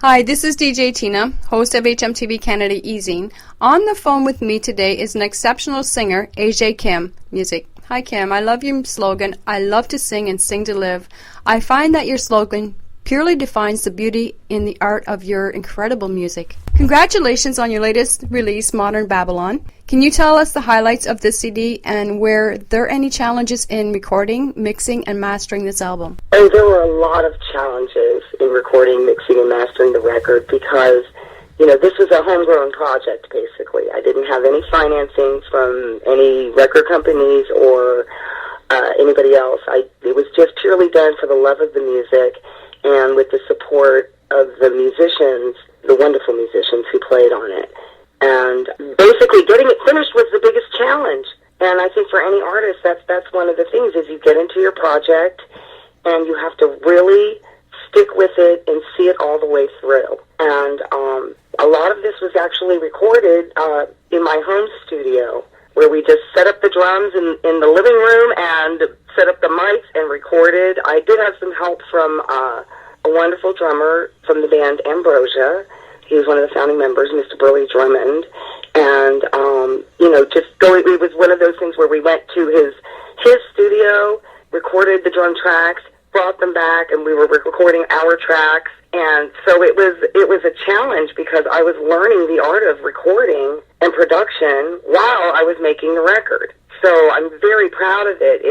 Hi, this is DJ Tina, host of HMTV Canada E-Zine. On the phone with me today is an exceptional singer, AJ Kim. Music. Hi Kim, I love your slogan, I love to sing and sing to live. I find that your slogan purely defines the beauty in the art of your incredible music. Congratulations on your latest release, Modern Babylon. Can you tell us the highlights of this CD and were there any challenges in recording, mixing, and mastering this album? Oh, there were a lot of challenges in recording, mixing, and mastering the record because, this was a homegrown project, basically. I didn't have any financing from any record companies or anybody else. It was just purely done for the love of the music and with the support of the musicians, the wonderful musicians who played on it. And basically getting it finished was the biggest challenge. And I think for any artist, that's one of the things is you get into your project and you have to really stick with it and see it all the way through. And a lot of this was actually recorded in my home studio where we just set up the drums in the living room and set up the mics and recorded. I did have some help from a wonderful drummer from the band Ambrosia. He was one of the founding members, Mr. Burley Drummond. And, it was one of those things where we went to his studio, recorded the drum tracks, brought them back, and we were recording our tracks. And so it was a challenge because I was learning the art of recording and production while I was making the record. So I'm very proud of it.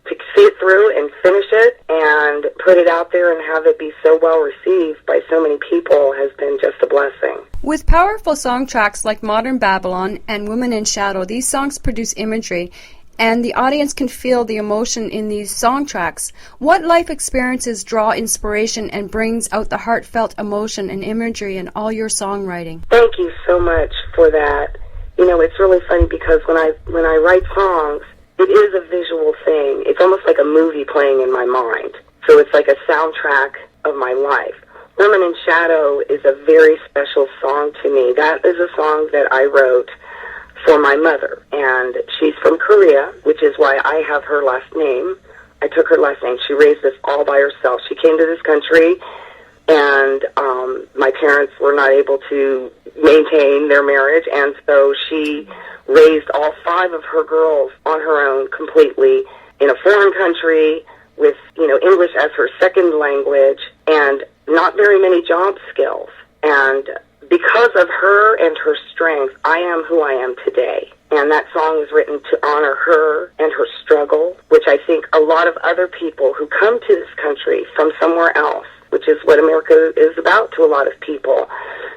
To see it through and finish it and put it out there and have it be so well received by so many people has been just a blessing. With powerful song tracks like Modern Babylon and Woman in Shadow, these songs produce imagery and the audience can feel the emotion in these song tracks. What life experiences draw inspiration and brings out the heartfelt emotion and imagery in all your songwriting? Thank you so much for that. It's really funny because when I write songs, it is a visual thing. It's almost like a movie playing in my mind. So it's like a soundtrack of my life. Woman in Shadow is a very special song to me. That is a song that I wrote for my mother. And she's from Korea, which is why I have her last name. I took her last name. She raised us all by herself. She came to this country, and my parents were not able to maintain their marriage, and so she raised all 5 of her girls on her own completely in a foreign country with, English as her second language and not very many job skills. And because of her and her strength, I am who I am today. And that song is written to honor her and her struggle, which I think a lot of other people who come to this country from somewhere else, which is what America is about to a lot of people,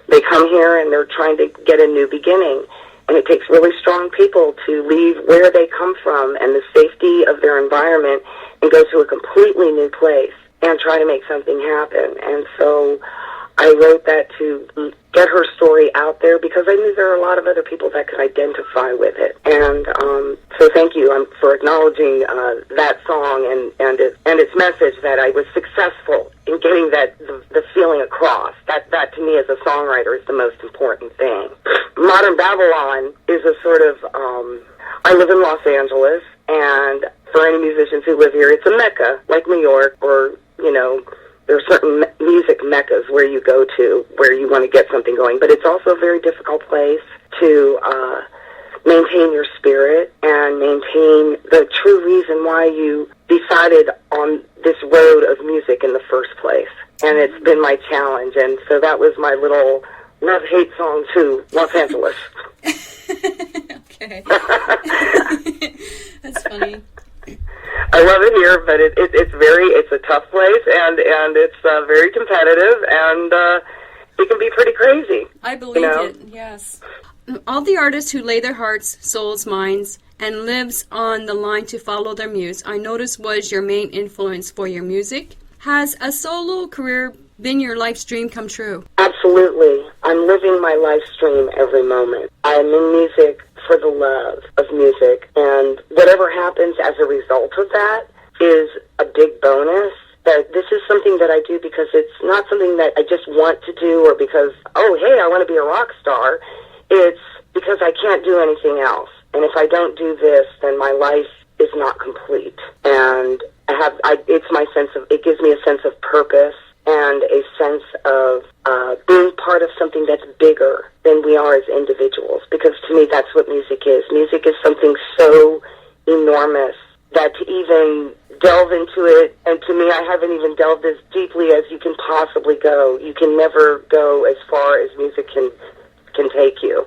they come here and they're trying to get a new beginning. And it takes really strong people to leave where they come from and the safety of their environment and go to a completely new place and try to make something happen. And so I wrote that to get her story out there because I knew there are a lot of other people that could identify with it. And so thank you for acknowledging that song and its message that I was successful in getting the feeling across. That to me as a songwriter is the most important thing. Modern Babylon is a sort of, I live in Los Angeles, and for any musicians who live here, it's a mecca, like New York, or, there are certain music meccas where you go to where you want to get something going, but it's also a very difficult place to maintain your spirit and maintain the true reason why you decided on this road of music in the first place. And it's been my challenge, and so that was my little love-hate song to Los Angeles. Okay. That's funny. I love it here, but it's a tough place, and it's very competitive, and it can be pretty crazy. I believe it, yes. All the artists who lay their hearts, souls, minds, and lives on the line to follow their muse, I noticed was your main influence for your music. Has a solo career been your life's dream come true? Absolutely. I'm living my life's dream every moment. I'm in music for the love of music, and whatever happens as a result of that is a big bonus. That this is something that I do because it's not something that I just want to do or because, oh, hey, I want to be a rock star. It's because I can't do anything else. And if I don't do this, then my life is not complete. And it gives me a sense of purpose and a sense of being part of something that's bigger than we are as individuals. Because to me, that's what music is. Music is something so enormous that to even delve into it, and to me, I haven't even delved as deeply as you can possibly go. You can never go as far as music can take you.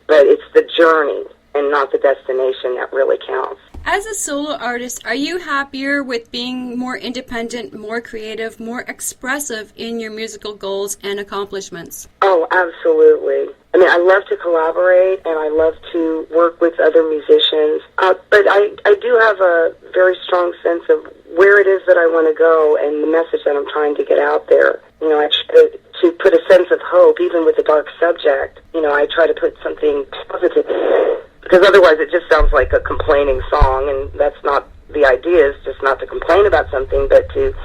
But it's the journey and not the destination that really counts. As a solo artist, are you happier with being more independent, more creative, more expressive in your musical goals and accomplishments? Oh, absolutely. I mean, I love to collaborate, and I love to work with other musicians, but I do have a very strong sense of where it is that I want to go and the message that I'm trying to get out there. You know, I try to put a sense of hope, even with a dark subject. You know, I try to put something positive in it, because otherwise it just sounds like a complaining song, and that's not the idea. Is just not to complain about something, but to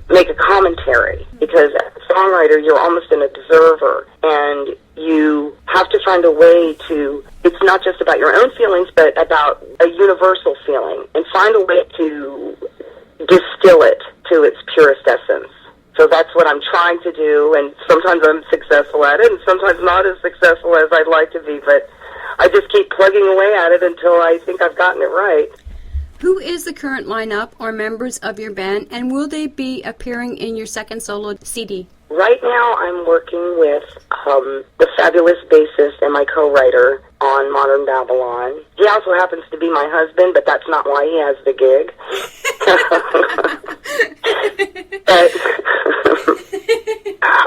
make a commentary, because as a songwriter, you're almost an observer, and you have to find a way to, it's not just about your own feelings, but about a universal feeling, and find a way to distill it to its purest essence. So that's what I'm trying to do, and sometimes I'm successful at it, and sometimes not as successful as I'd like to be, but I just keep plugging away at it until I think I've gotten it right. Who is the current lineup or members of your band, and will they be appearing in your second solo CD? Right now I'm working with the fabulous bassist and my co-writer on Modern Babylon. He also happens to be my husband, but that's not why he has the gig. But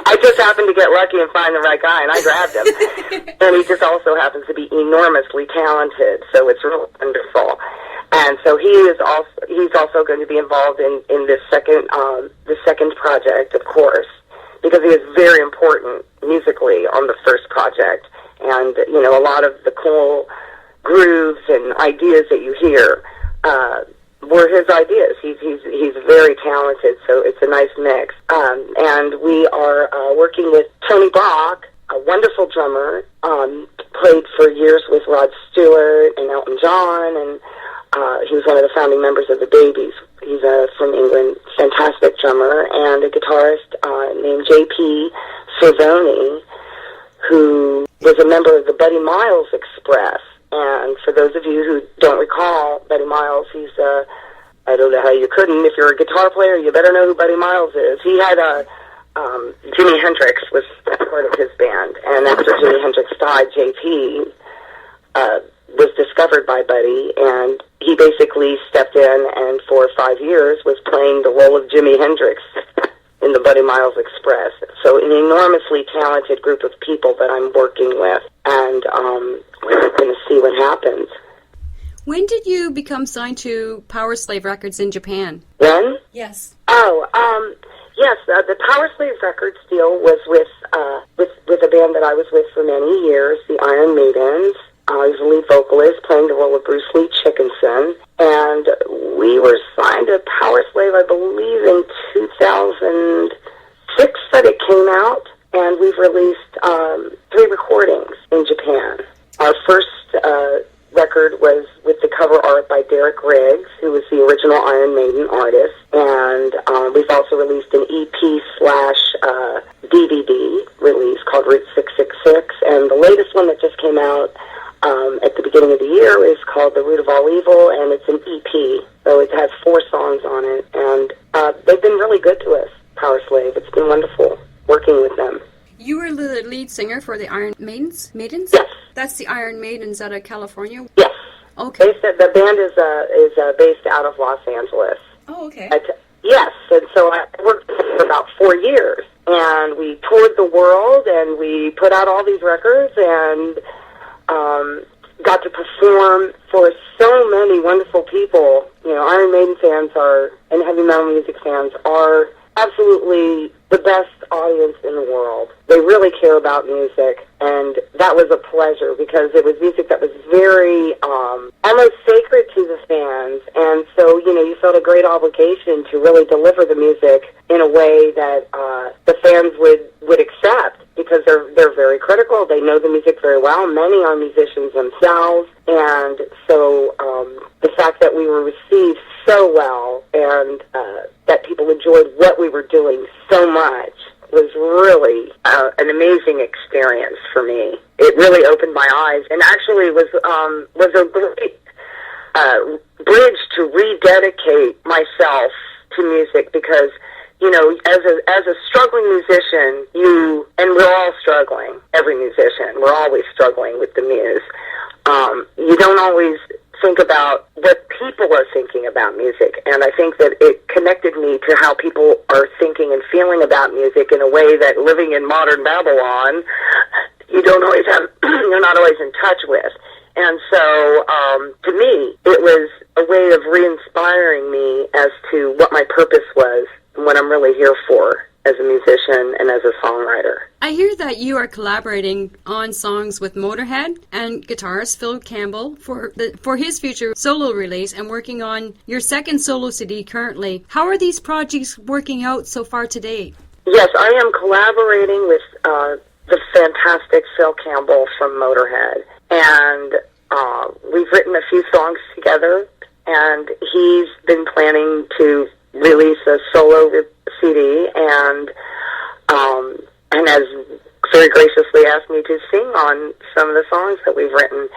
I just happened to get lucky and find the right guy, and I grabbed him. And he just also happens to be enormously talented, so it's really wonderful. And so he's also going to be involved in this second project, of course, because he is very important musically on the first project. And, you know, a lot of the cool grooves and ideas that you hear were his ideas. He's very talented, so it's a nice mix. And we are working with Tony Brock, a wonderful drummer, played for years with Rod Stewart and Elton John, and he was one of the founding members of the Babies. He's from England, fantastic drummer, and a guitarist named J.P. Cervoni, who was a member of the Buddy Miles Express. And for those of you who don't recall Buddy Miles, he's I don't know how you couldn't. If you're a guitar player, you better know who Buddy Miles is. He had Jimi Hendrix was part of his band, and after Jimi Hendrix died, J.P. Was discovered by Buddy, and he basically stepped in and for 5 years was playing the role of Jimi Hendrix in the Buddy Miles Express. So an enormously talented group of people that I'm working with, and we're going to see what happens. When did you become signed to Power Slave Records in Japan? When? Yes. Yes, the Power Slave Records deal was with a band that I was with for many years, the Iron Maidens. I was the lead vocalist, playing the role of Bruce Lee Chickenson, and we were signed to Power Slave, I believe, in 2006 that it came out, and we've released 3 recordings in Japan. Our first record was with the cover art by Derek Riggs, who was the original Iron Maiden artist, and we've also released an EP/DVD release called Route 666, and the latest one that just came out at the beginning of the year is called The Root of All Evil, and it's an EP, so it has 4 songs on it, and they've been really good to us, Power Slave. It's been wonderful working with them. You were the lead singer for the Iron Maidens? Yes. That's the Iron Maidens out of California? Yes. Okay. The band is based out of Los Angeles. Oh, okay. Yes, and so I worked with them for about 4 years, and we toured the world, and we put out all these records, and got to perform for so many wonderful people. You know, Iron Maiden fans and heavy metal music fans are absolutely the best audience in the world. They really care about music, and that was a pleasure because it was music that was very almost sacred to the fans, and so, you know, you felt a great obligation to really deliver the music in a way that the fans would accept, because they're very critical. They know the music very well. Many are musicians themselves, and so the fact that we were received so well, and that people enjoyed what we were doing so much was really an amazing experience for me. It really opened my eyes, and actually was a great bridge to rededicate myself to music, because, you know, as a struggling musician, and we're all struggling, every musician, we're always struggling with the muse. You don't always think about what people are thinking about music, and I think that it connected me to how people are thinking and feeling about music in a way that, living in modern Babylon, you're not always in touch with. And so, to me, it was a way of re-inspiring me as to what my purpose was and what I'm really here for as a musician and as a songwriter. I hear that you are collaborating on songs with Motorhead and guitarist Phil Campbell for his future solo release, and working on your second solo CD currently. How are these projects working out so far to date? Yes, I am collaborating with the fantastic Phil Campbell from Motorhead, and we've written a few songs together, and he's been planning to release a solo CD, and has very graciously asked me to sing on some of the songs that we've written.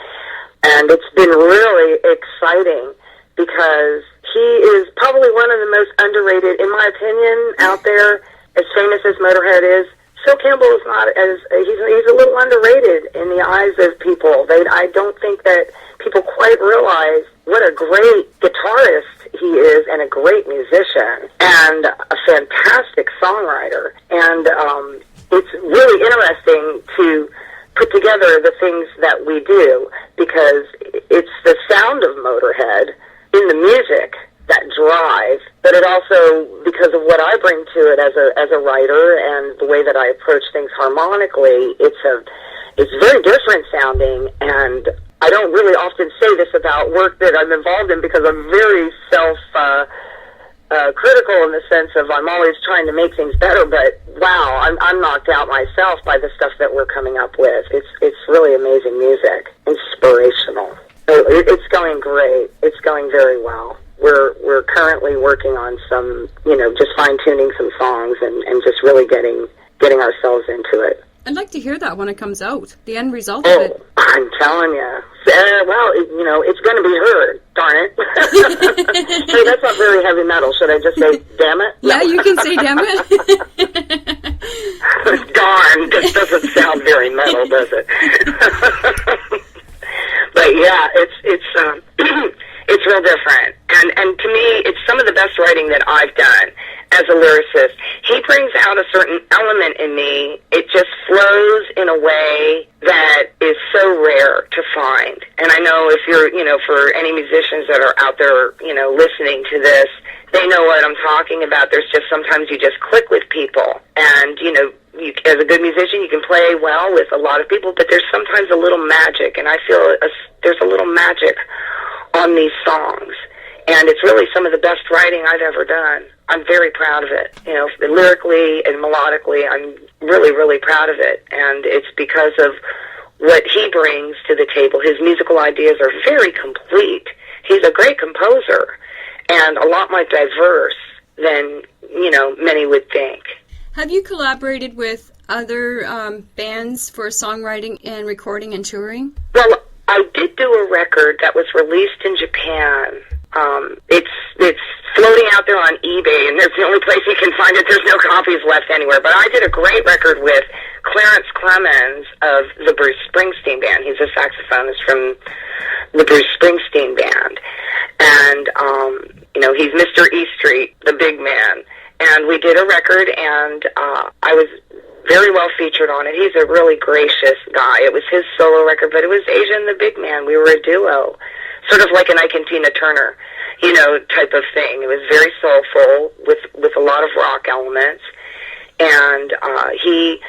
And it's been really exciting, because he is probably one of the most underrated, in my opinion, out there. As famous as Motorhead is, Phil Campbell is not as, he's a little underrated in the eyes of people. I don't think that people quite realize what a great guitarist he is, and a great musician, and a fantastic songwriter. And it's really interesting to put together the things that we do, because it's the sound of Motorhead in the music that drive, but it also, because of what I bring to it as a writer and the way that I approach things harmonically, it's very different sounding. And I don't really often say this about work that I'm involved in, because I'm very critical in the sense of I'm always trying to make things better, but wow, I'm knocked out myself by the stuff that we're coming up with. It's really amazing music, inspirational. So it's going great. It's going very well. We're currently working on some, just fine-tuning some songs and just really getting ourselves into it. I'd like to hear that when it comes out, the end result of it. I'm telling you. Well, it's going to be heard, darn it. Hey, that's not very heavy metal. Should I just say, damn it? Yeah, you can say damn it. Darn, this doesn't sound very metal, does it? But yeah, it's real different. And to me, it's some of the best writing that I've done as a lyricist. He brings out a certain element in me. It just flows in a way that is so rare to find. And I know if you're, for any musicians that are out there, listening to this, they know what I'm talking about. There's just sometimes you just click with people. And, as a good musician, you can play well with a lot of people, but there's sometimes a little magic. And I feel there's a little magic on these songs. And it's really some of the best writing I've ever done. I'm very proud of it. Lyrically and melodically, I'm really, really proud of it. And it's because of what he brings to the table. His musical ideas are very complete. He's a great composer, and a lot more diverse than, many would think. Have you collaborated with other bands for songwriting and recording and touring? Well, I did do a record that was released in Japan. It's floating out there on eBay, and it's the only place you can find it. There's no copies left anywhere. But I did a great record with Clarence Clemens of the Bruce Springsteen Band. He's a saxophonist from the Bruce Springsteen Band. And, he's Mr. E Street, the big man. And we did a record, and I was very well featured on it. He's a really gracious guy. It was his solo record, but it was Asia and the Big Man. We were a duo, sort of like an Ike and Tina Turner, type of thing. It was very soulful with a lot of rock elements, and he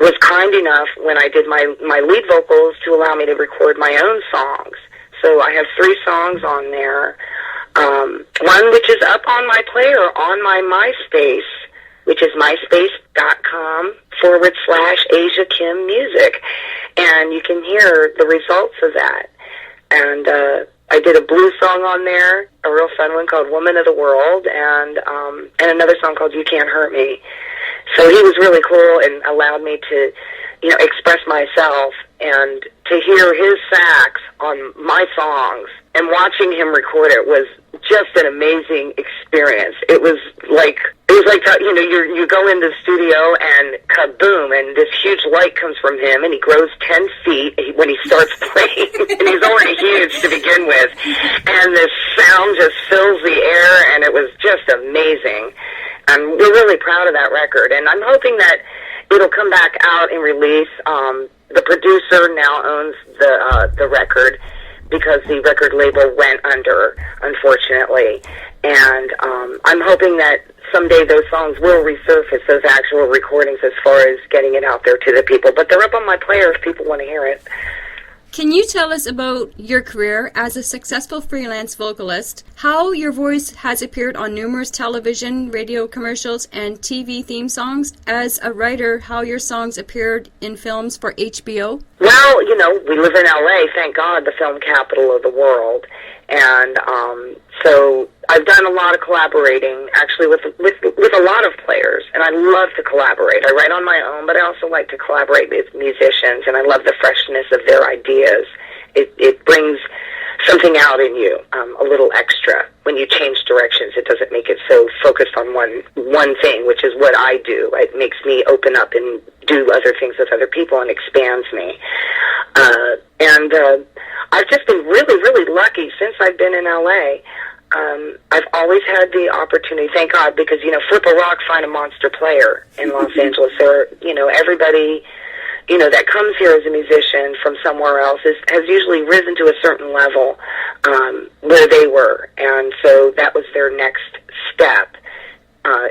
was kind enough when I did my lead vocals to allow me to record my own songs. So I have 3 songs on there. One which is up on my player on my MySpace, which is myspace.com/Asia Kim Music. And you can hear the results of that. And I did a blues song on there, a real fun one called Woman of the World, and another song called You Can't Hurt Me. So he was really cool and allowed me to, express myself and to hear his sax on my songs and watching him record it was just an amazing experience. It was like you go in the studio and kaboom, and this huge light comes from him, and he grows 10 feet when he starts playing, and he's already huge to begin with, and this sound just fills the air, and it was just amazing. And we're really proud of that record, and I'm hoping that it'll come back out and release. The producer now owns the record because the record label went under, unfortunately. And I'm hoping that someday those songs will resurface, those actual recordings, as far as getting it out there to the people. But they're up on my player if people want to hear it. Can you tell us about your career as a successful freelance vocalist, how your voice has appeared on numerous television, radio commercials, and TV theme songs, as a writer, how your songs appeared in films for HBO? Well, we live in L.A., thank God, the film capital of the world. And so I've done a lot of collaborating, actually, with a lot of players, and I love to collaborate. I write on my own, but I also like to collaborate with musicians, and I love the freshness of their ideas. It brings something out in you, a little extra. When you change directions, it doesn't make it so focused on one thing, which is what I do. It makes me open up and do other things with other people and expands me. I've just been really, really lucky since I've been in L.A. I've always had the opportunity, thank God, because, flip a rock, find a monster player in Los Angeles. There, everybody, that comes here as a musician from somewhere else has usually risen to a certain level where they were. And so that was their next step,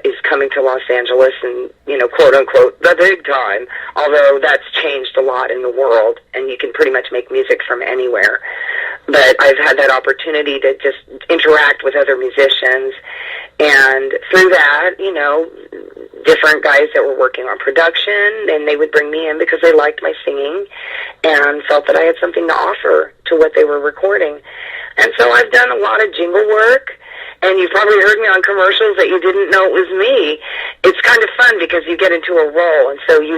is coming to Los Angeles and, quote unquote, the big time. Although that's changed a lot in the world, and you can pretty much make music from anywhere. But I've had that opportunity to just interact with other musicians, and through that, different guys that were working on production, and they would bring me in because they liked my singing and felt that I had something to offer to what they were recording. And so I've done a lot of jingle work, and you've probably heard me on commercials that you didn't know it was me. It's kind of fun because you get into a role, and so you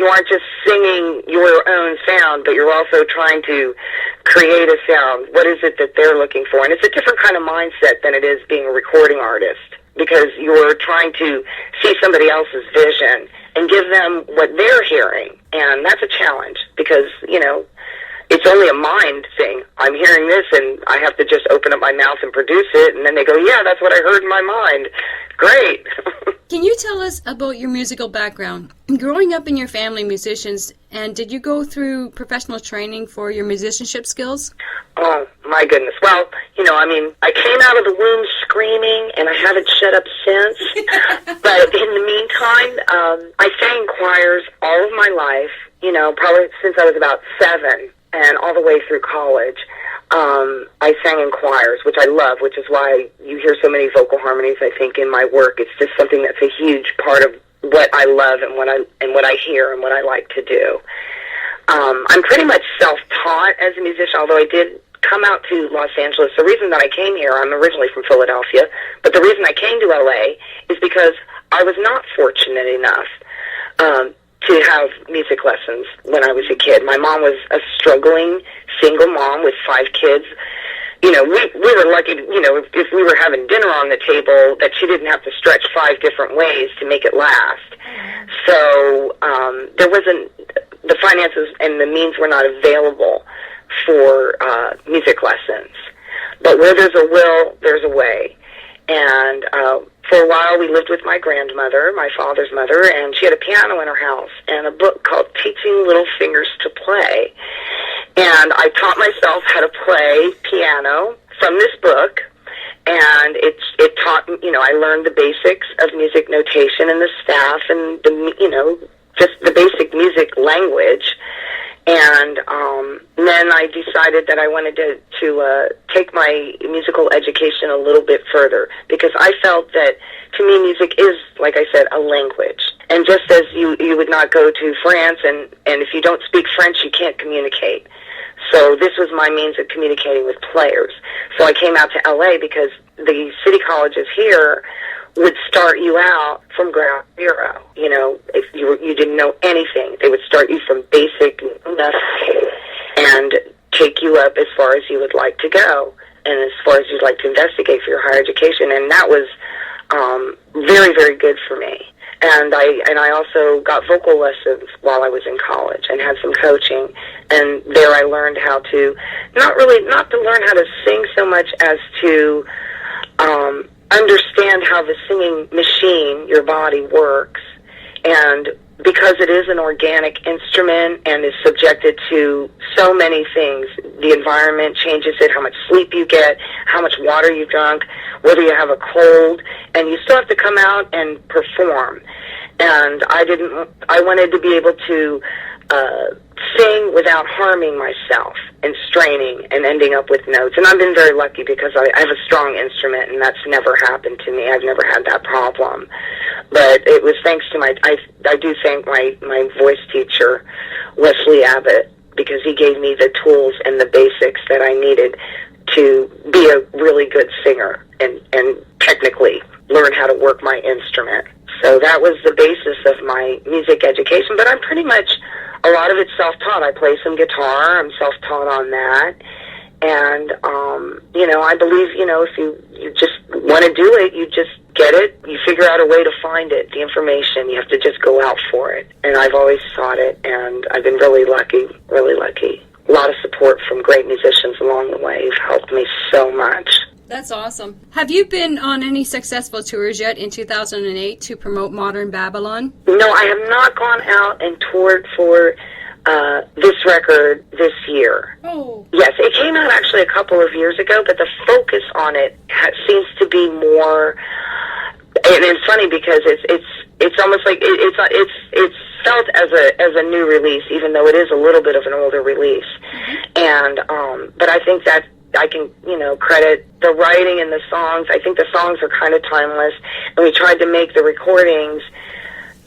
aren't just singing your own sound, but you're also trying to create a sound. What is it that they're looking for? And it's a different kind of mindset than it is being a recording artist, because you're trying to see somebody else's vision and give them what they're hearing. And that's a challenge because, it's only a mind thing. I'm hearing this, and I have to just open up my mouth and produce it, and then they go, yeah, that's what I heard in my mind. Great. Can you tell us about your musical background? Growing up in your family, musicians, and did you go through professional training for your musicianship skills? Oh, my goodness. Well, I came out of the womb screaming, and I haven't shut up since. But in the meantime, I sang in choirs all of my life, probably since I was about 7. And all the way through college, I sang in choirs, which I love, which is why you hear so many vocal harmonies, I think, in my work. It's just something that's a huge part of what I love and what I hear and what I like to do. I'm pretty much self-taught as a musician, although I did come out to Los Angeles. The reason that I came here, I'm originally from Philadelphia, but the reason I came to L.A. is because I was not fortunate enough to have music lessons when I was a kid. My mom was a struggling single mom with 5 kids. We were lucky, if we were having dinner on the table, that she didn't have to stretch 5 different ways to make it last. So there wasn't, the finances and the means were not available for music lessons. But where there's a will, there's a way. And for a while, we lived with my grandmother, my father's mother, and she had a piano in her house and a book called Teaching Little Fingers to Play. And I taught myself how to play piano from this book, and it taught, I learned the basics of music notation and the staff and just the basic music language. And then I decided that I wanted to take my musical education a little bit further, because I felt that, to me, music is, like I said, a language. And just as you would not go to France, and if you don't speak French, you can't communicate. So this was my means of communicating with players. So I came out to LA because the city colleges here would start you out from ground zero. You know, if you didn't know anything, they would start you from basic nothing and take you up as far as you would like to go and as far as you'd like to investigate for your higher education. And that was very, very good for me. And I also got vocal lessons while I was in college and had some coaching. And there I learned how to, not to learn how to sing so much as to understand how the singing machine, your body, works. And because it is an organic instrument and is subjected to so many things, the environment changes it, how much sleep you get, how much water you've drunk, whether you have a cold, and you still have to come out and perform. And I wanted to be able to sing without harming myself and straining and ending up with notes. And I've been very lucky because I have a strong instrument, and that's never happened to me. I've never had that problem. But it was thanks to I do thank my voice teacher, Wesley Abbott, because he gave me the tools and the basics that I needed to be a really good singer and technically learn how to work my instrument. So that was the basis of my music education, but I'm pretty much, a lot of it's self-taught. I play some guitar, I'm self-taught on that, and, I believe, if you just want to do it, you just get it, you figure out a way to find it, the information, you have to just go out for it, and I've always sought it, and I've been really lucky, really lucky. A lot of support from great musicians along the way who've helped me so much. That's awesome. Have you been on any successful tours yet in 2008 to promote Modern Babylon? No, I have not gone out and toured for this record this year. Oh. Yes, it came out actually a couple of years ago, but the focus on it seems to be more. And it's funny because it's almost like it's felt as a new release, even though it is a little bit of an older release. Mm-hmm. And but I think that I can, credit the writing and the songs. I think the songs are kind of timeless, and we tried to make the recordings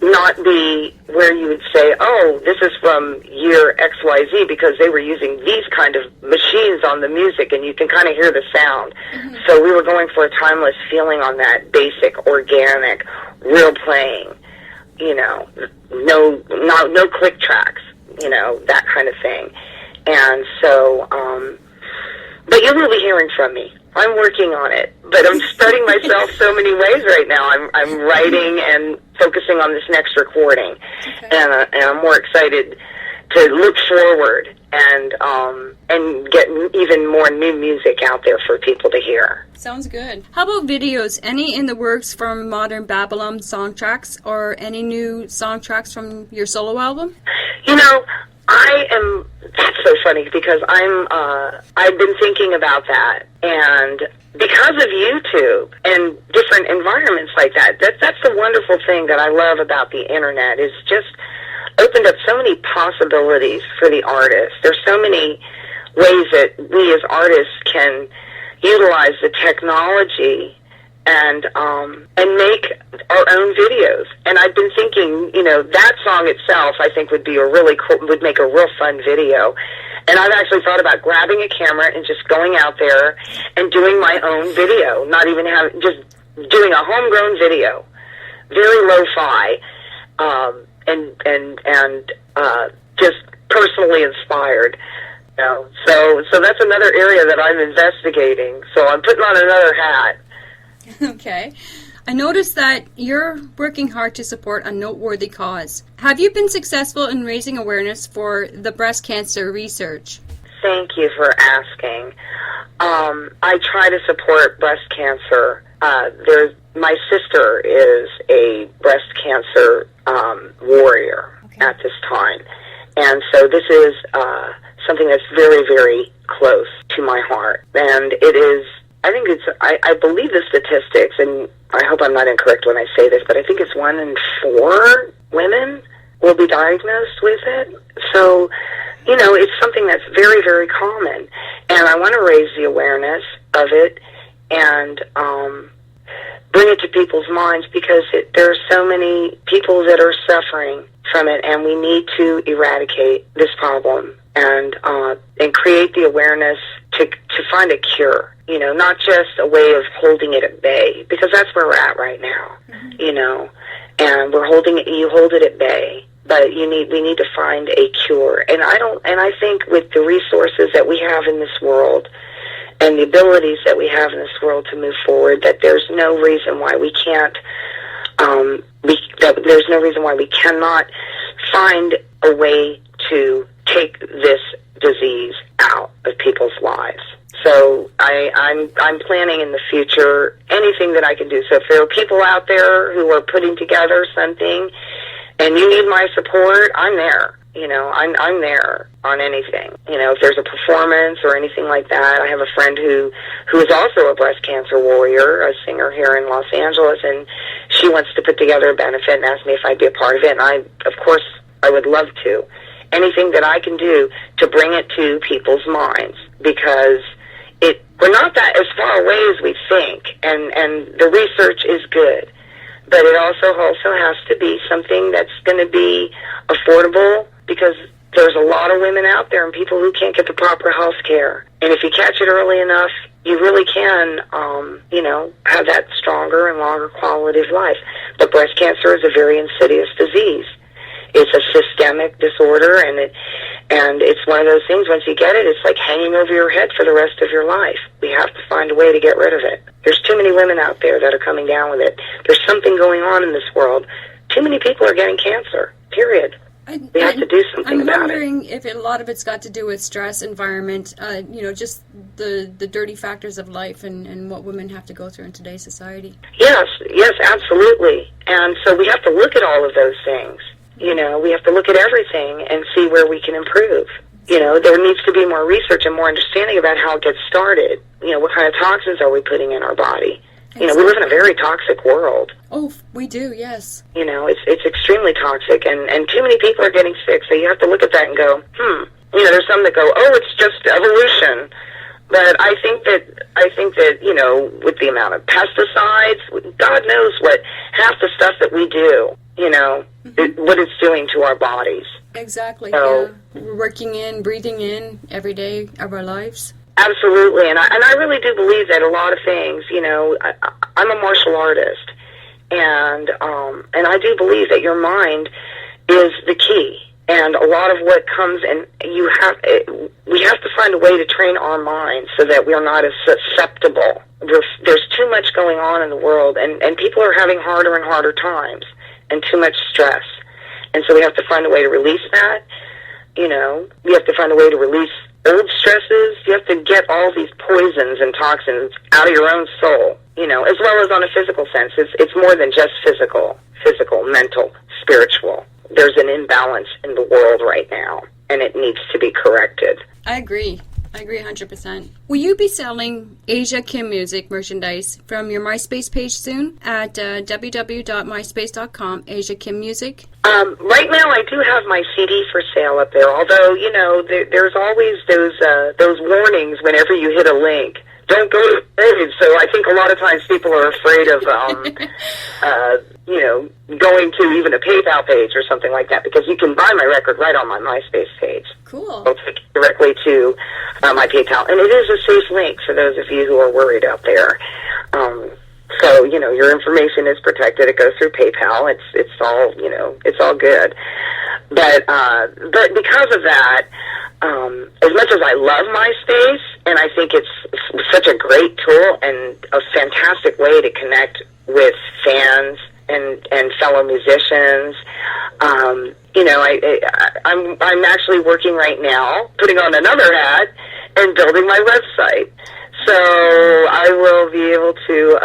not be where you would say, oh, this is from year XYZ, because they were using these kind of machines on the music, and you can kind of hear the sound. Mm-hmm. So we were going for a timeless feeling on that basic, organic, real playing, no click tracks, that kind of thing. And so, but you will be hearing from me. I'm working on it, but I'm spreading myself so many ways right now. I'm writing and focusing on this next recording, okay. and I'm more excited to look forward and get even more new music out there for people to hear. Sounds good. How about videos? Any in the works from Modern Babylon song tracks, or any new song tracks from your solo album? That's so funny because I've been thinking about that, and because of YouTube and different environments like that's the wonderful thing that I love about the internet, is just opened up so many possibilities for the artist. There's so many ways that we as artists can utilize the technology and make our own videos. And I've been thinking, that song itself, I think would make a real fun video. And I've actually thought about grabbing a camera and just going out there and doing my own video, just doing a homegrown video, very lo-fi, and just personally inspired. So that's another area that I'm investigating. So I'm putting on another hat. Okay. I noticed that you're working hard to support a noteworthy cause. Have you been successful in raising awareness for the breast cancer research? Thank you for asking. I try to support breast cancer. My sister is a breast cancer warrior at this time. And so this is something that's very, very close to my heart. And it is, I believe the statistics, and I hope I'm not incorrect when I say this, but I think it's 1 in 4 women will be diagnosed with it. So, it's something that's very, very common. And I want to raise the awareness of it and bring it to people's minds, because there are so many people that are suffering from it, and we need to eradicate this problem and create the awareness to find a cure. You know, not just a way of holding it at bay, because that's where we're at right now. Mm-hmm. You know, and you hold it at bay, but we need to find a cure. And I think with the resources that we have in this world and the abilities that we have in this world to move forward, that there's no reason why we can't. There's no reason why we cannot find a way to take this disease out of people's lives. So I'm planning in the future anything that I can do. So if there are people out there who are putting together something and you need my support, I'm there. You know, I'm there on anything. You know, if there's a performance or anything like that. I have a friend who is also a breast cancer warrior, a singer here in Los Angeles, and she wants to put together a benefit and asked me if I'd be a part of it. And of course, I would love to. Anything that I can do to bring it to people's minds, because we're not that as far away as we think, and the research is good. But it also has to be something that's going to be affordable, because there's a lot of women out there and people who can't get the proper health care. And if you catch it early enough, you really can, have that stronger and longer quality of life. But breast cancer is a very insidious disease. It's a systemic disorder, and it's one of those things, once you get it, it's like hanging over your head for the rest of your life. We have to find a way to get rid of it. There's too many women out there that are coming down with it. There's something going on in this world. Too many people are getting cancer, period. We have to do something about it. I'm wondering if a lot of it's got to do with stress, environment, just the dirty factors of life and what women have to go through in today's society. Yes, absolutely. And so we have to look at all of those things. You know, we have to look at everything and see where we can improve. You know, there needs to be more research and more understanding about how it gets started. You know, what kind of toxins are we putting in our body? Exactly. You know, we live in a very toxic world. Oh, we do, yes. You know, it's extremely toxic, and too many people are getting sick, so you have to look at that and go, You know, there's some that go, oh, it's just evolution. But I think that, you know, with the amount of pesticides, God knows what half the stuff that we do, you know, what it's doing to our bodies. Exactly, so, yeah. We're working in, breathing in every day of our lives. Absolutely, and I really do believe that a lot of things, you know, I'm a martial artist, and I do believe that your mind is the key. And a lot of what comes, and we have to find a way to train our minds so that we are not as susceptible. There's too much going on in the world, and people are having harder and harder times, and too much stress. And so we have to find a way to release that. You know, we have to find a way to release old stresses. You have to get all these poisons and toxins out of your own soul, you know, as well as on a physical sense. It's more than just physical, mental, spiritual. There's an imbalance in the world right now, and it needs to be corrected. I agree 100%. Will you be selling Asia Kim Music merchandise from your MySpace page soon at www.myspace.com, Asia Kim Music? Right now I do have my CD for sale up there, although, you know, there's always those warnings whenever you hit a link. Don't go to the page. So I think a lot of times people are afraid of, you know, going to even a PayPal page or something like that, because you can buy my record right on my MySpace page. Cool. I'll take you directly to my PayPal. And it is a safe link for those of you who are worried out there. So, you know, your information is protected. It goes through PayPal. It's all, you know, it's all good. But because of that, as much as I love MySpace, and I think it's such a great tool and a fantastic way to connect with fans and fellow musicians, you know, I'm actually working right now, putting on another hat and building my website. So I will be able to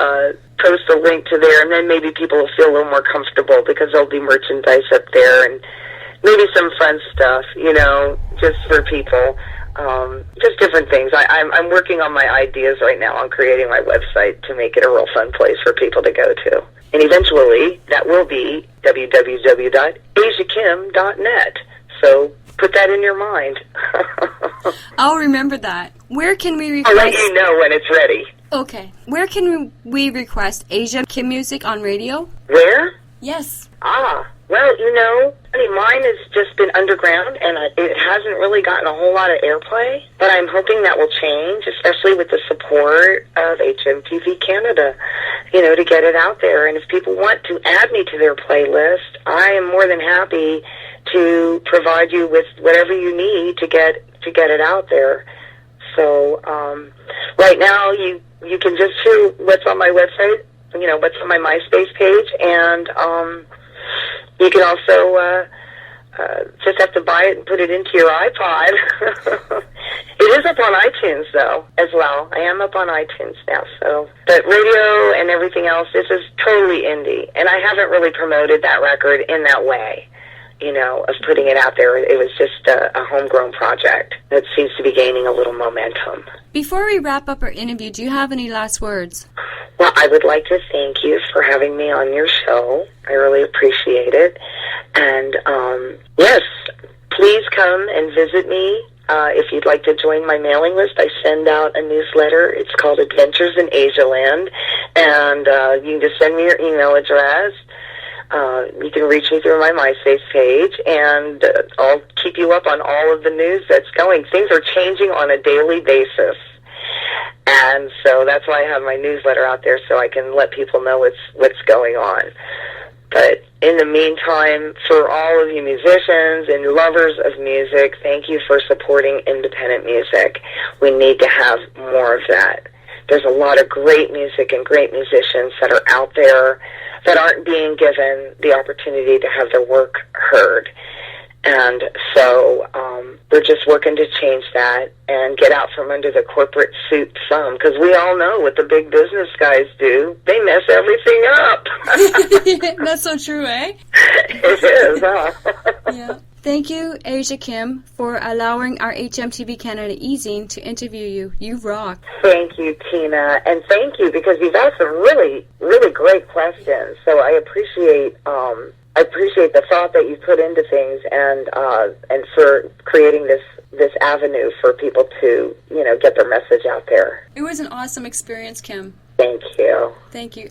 post a link to there, and then maybe people will feel a little more comfortable because there'll be merchandise up there and maybe some fun stuff, you know, just for people. Just different things. I'm working on my ideas right now on creating my website to make it a real fun place for people to go to. And eventually, that will be www.asiakim.net. So put that in your mind. I'll remember that. Where can we request... I'll let you know when it's ready. Okay. Where can we request Asia Kim Music on radio? Where? Yes. Well, you know, mine is just been underground, and it hasn't really gotten a whole lot of airplay, but I'm hoping that will change, especially with the support of HMTV Canada, to get it out there. And if people want to add me to their playlist, I am more than happy to provide you with whatever you need to get it out there. So right now, you can just hear what's on my website, what's on my MySpace page, and you can also just have to buy it and put it into your iPod. It is up on iTunes, though, as well. I am up on iTunes now, so. But radio and everything else, this is totally indie, and I haven't really promoted that record in that way, of putting it out there. It was just a homegrown project that seems to be gaining a little momentum. Before we wrap up our interview, do you have any last words? Well, I would like to thank you for having me on your show. I really appreciate it. And, yes, please come and visit me. If you'd like to join my mailing list, I send out a newsletter. It's called Adventures in Asialand. And you can just send me your email address. You can reach me through my MySpace page, and I'll keep you up on all of the news that's going. Things are changing on a daily basis. And so that's why I have my newsletter out there, so I can let people know what's going on. But in the meantime, for all of you musicians and lovers of music, thank you for supporting independent music. We need to have more of that. There's a lot of great music and great musicians that are out there that aren't being given the opportunity to have their work heard. And so we're just working to change that and get out from under the corporate suit some, because we all know what the big business guys do. They mess everything up. That's so true, eh? It is, huh? Yeah. Thank you, Asia Kim, for allowing our HMTV Canada E-Zine to interview you. You rock. Thank you, Tina, and thank you, because you've asked some really, really great questions. So I appreciate the thought that you put into things, and for creating this avenue for people to get their message out there. It was an awesome experience, Kim. Thank you. Thank you.